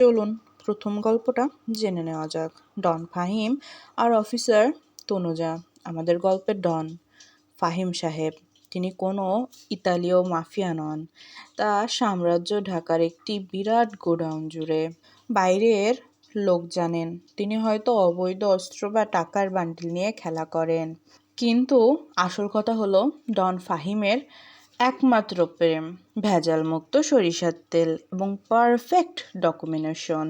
চলুন প্রথম গল্পটা জেনে নেওয়া যাক। ডন ফাহিম আর অফিসার তনুজা। আমাদের গল্পের ডন ফাহিম সাহেব, তিনি কোনো ইতালীয় মাফিয়া নন। তার সাম্রাজ্য ঢাকার একটি বিরাট গোডাউন জুড়ে। বাইরের লোক জানেন তিনি হয়তো অবৈধ অস্ত্র বা টাকার বান্ডিল নিয়ে খেলা করেন, কিন্তু আসল কথা হলো ডন ফাহিমের একমাত্র প্রেম ভেজালমুক্ত সরিষার তেল এবং পারফেক্ট ডকুমেন্টেশন।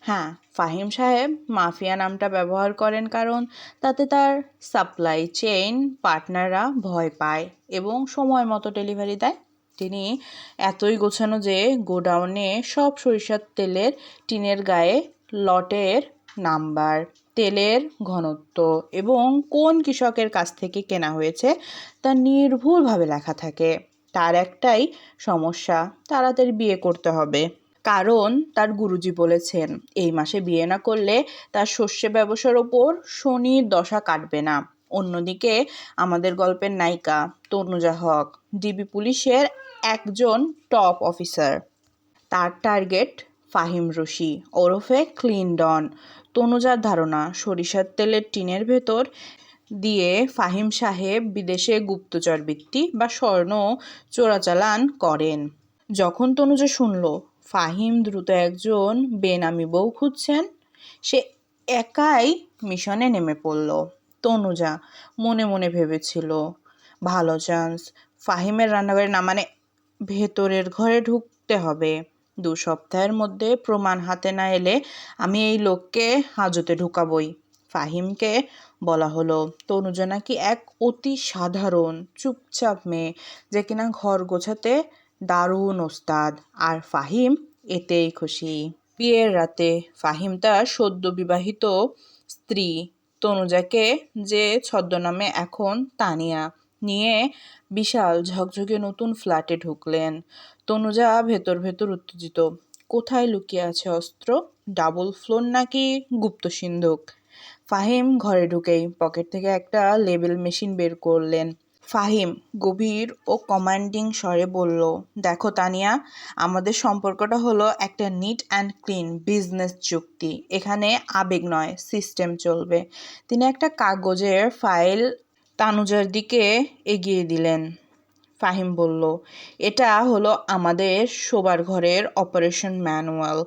হ্যাঁ, ফাহিম সাহেব মাফিয়া নামটা ব্যবহার করেন কারণ তাতে তার সাপ্লাই চেইন পার্টনাররা ভয় পায় এবং সময় মতো ডেলিভারি দেয়। তিনি এতই গোছানো যে গোডাউনে সব সরিষার তেলের টিনের গায়ে লটের নাম্বার, তেলের ঘনত্ব এবং কোন কৃষকের কাছ থেকে কেনা হয়েছে তা নির্ভুলভাবে লেখা থাকে। তার একটাই সমস্যা, তাড়াতাড়ি বিয়ে করতে হবে, কারণ তার গুরুজি বলেছেন এই মাসে বিয়ে না করলে তার শস্য ব্যবসার ওপর শনির দশা কাটবে না। অন্যদিকে আমাদের গল্পের নায়িকা তনুজা হক ডিবি পুলিশের একজন টপ অফিসার। তার টার্গেট ফাহিম রশি ওরফে ক্লিন ডন। তনুজার ধারণা সরিষার তেলের টিনের ভেতর দিয়ে ফাহিম সাহেব বিদেশে গুপ্তচর বৃত্তি বা স্বর্ণ চোরাচালান করেন। যখন তনুজা শুনল ফাহিম দ্রুত একজন বেনামি বউ খুঁজছেন, সে একাই মিশনে নেমে পড়ল। তনুজা মনে মনে ভেবেছিল, ভালো চান্স, ফাহিমের রান্নাঘরে না মানে ভেতরের ঘরে ঢুকতে হবে। 2 সপ্তাহের মধ্যে প্রমাণ হাতে না এলে আমি এই লোককে হাজতে ঢুকাবই। ফাহিমকে বলা হলো তনুজা নাকি এক অতি সাধারণ চুপচাপ মেয়ে, যে কিনা ঘর গোছাতে দারুণ ওস্তাদ, আর ফাহিম এতেই খুশি। বিয়ের রাতে ফাহিম তার সদ্য বিবাহিত স্ত্রী তনুজাকে, যে ছদ্মনামে এখন তানিয়া, নিয়ে বিশাল ঝকঝকে নতুন ফ্ল্যাটে ঢুকলেন। তনুজা ভেতর ভেতর উত্তেজিত। কোথায় লুকিয়ে আছে অস্ত্র? ডাবল ফ্লোর নাকি গুপ্ত সিন্ধুক? ফাহিম ঘরে ঢুকেই পকেট থেকে একটা লেবেল মেশিন বের করলেন। ফাহিম গভীর ও কমান্ডিং স্বরে বলল, দেখো তানিয়া, আমাদের সম্পর্কটা হলো একটা নিট অ্যান্ড ক্লিন বিজনেস চুক্তি। এখানে আবেগ নয়, সিস্টেম চলবে। তিনি একটা কাগজের ফাইল তানুজার দিকে এগিয়ে দিলেন। ফাহিম বলল, এটা হলো আমাদের শোবার ঘরের অপারেশন ম্যানুয়াল।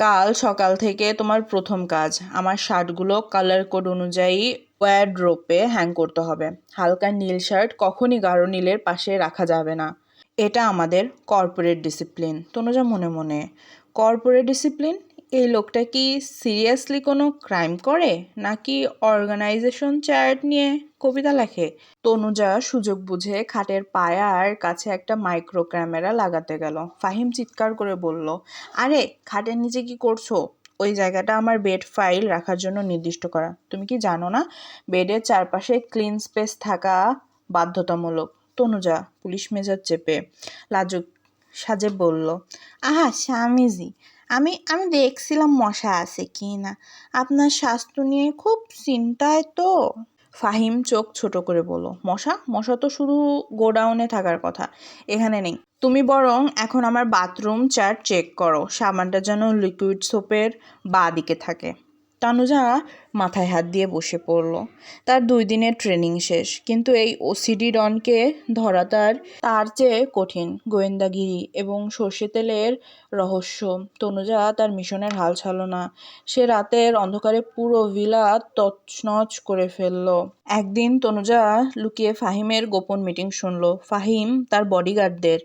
কাল সকাল থেকে তোমার প্রথম কাজ আমার শার্টগুলো কালার কোড অনুযায়ী ওয়ারড্রোবে হ্যাং করতে হবে। হালকা নীল শার্ট কখনই গাঢ় নীলের পাশে রাখা যাবে না। এটা আমাদের কর্পোরেট ডিসিপ্লিন। তনুজা মনে মনে, কর্পোরেট ডিসিপ্লিন? এই লোকটা কি সিরিয়াসলি কোনো ক্রাইম করে নাকি অর্গানাইজেশন চার্ট নিয়ে কবিতা লেখে? তনুজা সুযোগ বুঝে খাটের পায়ার কাছে একটা মাইক্রো ক্যামেরা লাগাতে গেল। ফাহিম চিৎকার করে বলল, আরে খাটের নিচে কি করছো? ওই জায়গাটা আমার বেড ফাইল রাখার জন্য নির্দিষ্ট করা। তুমি কি জানো না বেডের চারপাশে ক্লিন স্পেস থাকা বাধ্যতামূলক? তনুজা পুলিশ মেজাজ চেপে লাজুক সাজে বলল, আহা স্বামীজি, আমি আমি দেখছিলাম মশা আছে কি না। আপনার স্বাস্থ্য নিয়ে খুব চিন্তায় তো। ফাহিম চোখ ছোট করে বলল, মশা? মশা তো শুধু গোডাউনে থাকার কথা, এখানে নেই। তুমি বরং এখন আমার বাথরুম চার্ট চেক করো, সাবানটা যেন লিকুইড সোপের বাঁ দিকে থাকে। তানুজা মাথায় হাত দিয়ে বসে পড়ল। তার 2 দিনের ট্রেনিং শেষ, কিন্তু এই ওসিডি ডনকে ধরা তার চেয়ে কঠিন। গোয়েন্দাগিরি এবং সর্ষে তেলের রহস্য। তনুজা তার মিশনের হাল ছাড়ল না। সে রাতের অন্ধকারে পুরো ভিলা তছনছ করে ফেলল। একদিন তনুজা লুকিয়ে ফাহিমের গোপন মিটিং শুনল। ফাহিম তার বডিগার্ডদের,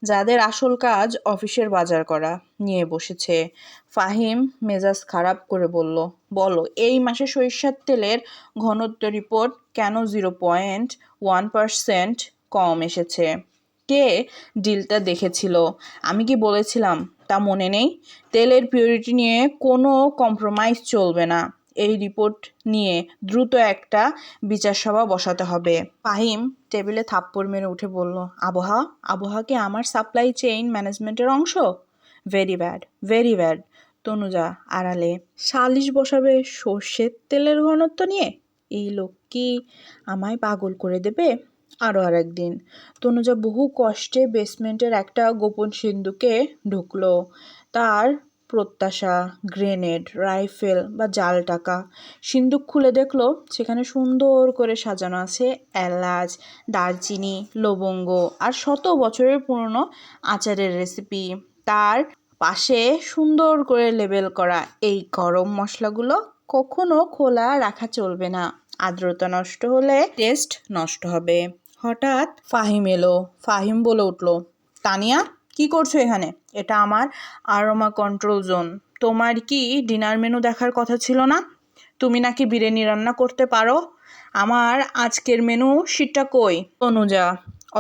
যাদের আসল কাজ অফিসের বাজার করা, নিয়ে বসেছে। ফাহিম মেজাজ খারাপ করে বলল, বলো এই মাসে সরিষার তেলের ঘনত্ব রিপোর্ট কেন 0.1% কম এসেছে? কে ডিলটা দেখেছিল? আমি কি বলেছিলাম তা মনে নেই? তেলের পিউরিটি নিয়ে কোনো কম্প্রোমাইজ চলবে না। এই রিপোর্ট নিয়ে দ্রুত একটা বিচার সভা বসাতে হবে। ফাহিম টেবিলে থাপ্পড় মেরে উঠে বলল, আবহাওয়া কি আমার সাপ্লাই চেইন ম্যানেজমেন্টের অংশ? Very bad, very bad. Tanuja আড়ালে, সালিশ বসাবে সর্ষের তেলের ঘনত্ব নিয়ে? এই লোক কি আমায় পাগল করে দেবে? আরও আরেকদিন তনুজা বহু কষ্টে বেসমেন্টের একটা গোপন সিন্ধুকে ঢুকলো। তার প্রত্যাশা, গ্রেনেড, রাইফেল বা জাল টাকা। সিন্দুক খুলে দেখলো সেখানে সুন্দর করে সাজানো আছে এলাচ, দারচিনি, লবঙ্গ আর শত বছরের পুরনো আচারের রেসিপি। তার পাশে সুন্দর করে লেবেল করা, এই গরম মশলাগুলো কখনো খোলা রাখা চলবে না, আর্দ্রতা নষ্ট হলে টেস্ট নষ্ট হবে। হঠাৎ ফাহিম এলো। ফাহিম বলে উঠলো, তানিয়া, কি করছো এখানে? এটা আমার আরোমা কন্ট্রোল জোন। তোমার কি ডিনার মেনু দেখার কথা ছিল না? তুমি নাকি বিরিয়ানি রান্না করতে পারো। আমার আজকের মেনু শিটটা কই? তনুজা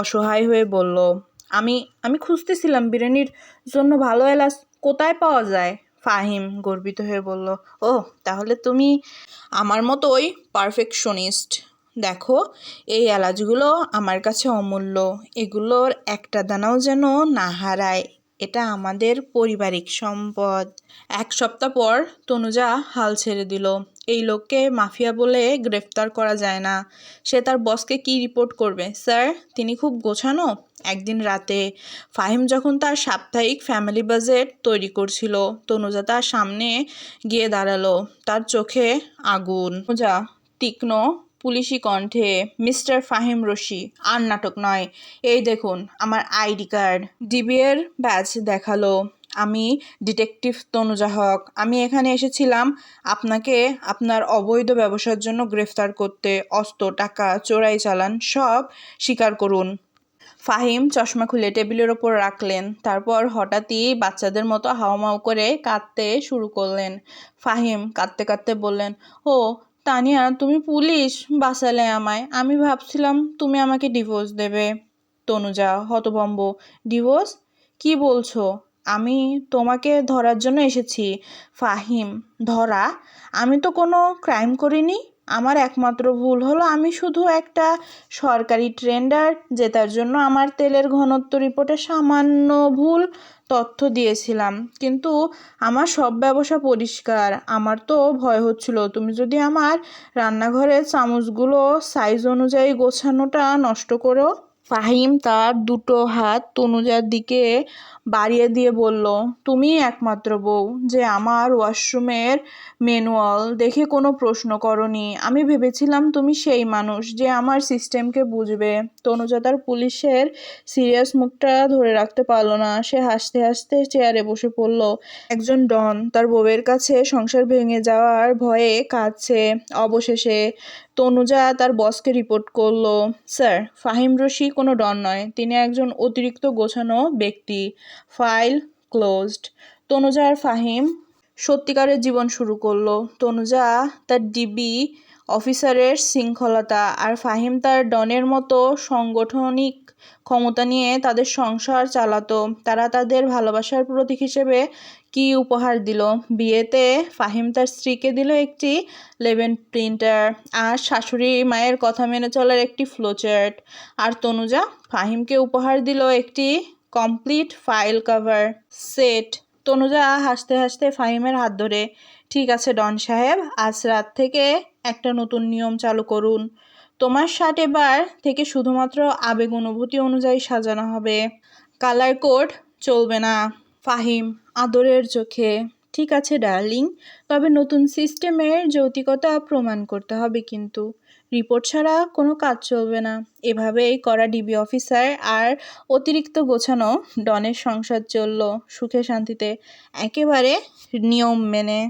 অসহায় হয়ে বলল, আমি আমি খুঁজতেছিলাম বিরিয়ানির জন্য ভালো এলাচ কোথায় পাওয়া যায়। ফাহিম গর্বিত হয়ে বলল, ও তাহলে তুমি আমার মতোই পারফেকশনিস্ট। দেখো, এই এলাচগুলো আমার কাছে অমূল্য, এগুলোর একটা দানাও যেন না হারায়, এটা আমাদের পারিবারিক সম্পদ। 1 সপ্তাহ পর তনুজা হাল ছেড়ে দিল। এই লোককে মাফিয়া বলে গ্রেফতার করা যায় না। সে তার বসকে কি রিপোর্ট করবে? স্যার, তিনি খুব গোছানো। একদিন রাতে ফাহিম যখন তার সাপ্তাহিক ফ্যামিলি বাজেট তৈরি করছিল, তনুজা তার সামনে গিয়ে দাঁড়ালো। তার চোখে আগুন। তনুজা তীক্ষ্ণ পুলিশি কণ্ঠে, মিস্টার ফাহিম রশি, আর নাটক নয়। এই দেখুন আমার আইডি কার্ড। ডিবিএর ব্যাচ দেখালো। আমি ডিটেকটিভ তনুজা হক। আমি এখানে এসেছিলাম আপনাকে আপনার অবৈধ ব্যবসার জন্য গ্রেফতার করতে। অস্ত্র, টাকা, চোরাই চালান সব স্বীকার করুন। ফাহিম চশমা খুলে টেবিলের ওপর রাখলেন। তারপর হঠাৎই বাচ্চাদের মতো হাউমাউ করে কাঁদতে শুরু করলেন। ফাহিম কাঁদতে কাঁদতে বললেন, ও তানিয়া, তুমি পুলিশ, বাঁচালে আমায়। আমি ভাবছিলাম তুমি আমাকে ডিভোর্স দেবে। তনুজা হতভম্ব, ডিভোর্স? কি বলছো? আমি তোমাকে ধরার জন্য এসেছি। ফাহিম, ধরা? আমি তো কোনো ক্রাইম করিনি। আমার একমাত্র ভুল হলো আমি শুধু একটা সরকারি টেন্ডার জেতার জন্য আমার তেলের ঘনত্ব রিপোর্টে সামান্য ভুল তথ্য দিয়েছিলাম। কিন্তু আমার সব ব্যবসা পরিষ্কার। আমার তো ভয় হচ্ছিল তুমি যদি আমার রান্নাঘরের চামচগুলো সাইজ অনুযায়ী গোছানোটা নষ্ট করো। ফাহিম তার দুটো হাত তনুজার দিকে বাড়িয়ে দিয়ে বলল, তুমিই একমাত্র বউ যে আমার ওয়াশরুমের ম্যানুয়াল দেখে কোনো প্রশ্ন করনি। আমি ভেবেছিলাম তুমি সেই মানুষ যে আমার সিস্টেমকে বুঝবে। তনুজা তার পুলিশের সিরিয়াস মুখটা ধরে রাখতে পারল না। সে হাসতে হাসতে চেয়ারে বসে পড়ল। একজন ডন তার বউয়ের কাছে সংসার ভেঙে যাওয়ার ভয়ে কাঁদছে। অবশেষে তনুজা তার বসকে রিপোর্ট করলো, স্যার, ফাহিম রশি কোনো ডন নয়, তিনি একজন অতিরিক্ত গোছানো ব্যক্তি। File closed. তনুজা আর ফাহিম সত্যিকারের জীবন শুরু করলো। তনুজা তার ডিবি অফিসারের শৃঙ্খলতা আর ফাহিম তার ডনের মতো সাংগঠনিক ক্ষমতা নিয়ে তাদের সংসার চালাতো। তারা তাদের ভালোবাসার প্রতীক হিসেবে কি উপহার দিল? বিয়েতে ফাহিম তার স্ত্রীকে দিল একটি লেবেন প্রিন্টার আর শাশুড়ি মায়ের কথা মেনে চলার একটি ফ্লোচার্ট। আর তনুজা ফাহিমকে উপহার দিল একটি complete file cover set. Tanuja হাসতে হাসতে ফাহিমের হাত ধরে, ঠিক আছে ডন সাহেব, আজ রাত থেকে একটা নতুন নিয়ম চালু করুন। তোমার শার্ট এবার থেকে শুধুমাত্র আবেগ অনুভূতি অনুযায়ী সাজানো হবে, কালার কোড চলবে না। ফাহিম আদরের চোখে, ঠিক আছে ডার্লিং, তবে নতুন সিস্টেমের যৌক্তিকতা প্রমাণ করতে হবে কিন্তু। রিপোর্ট ছাড়া কোনো কাজ চলবে না। এভাবেই করা ডিবি অফিসার আর অতিরিক্ত গোছানো ডনের সংসার চলল সুখে শান্তিতে, একেবারে নিয়ম মেনে।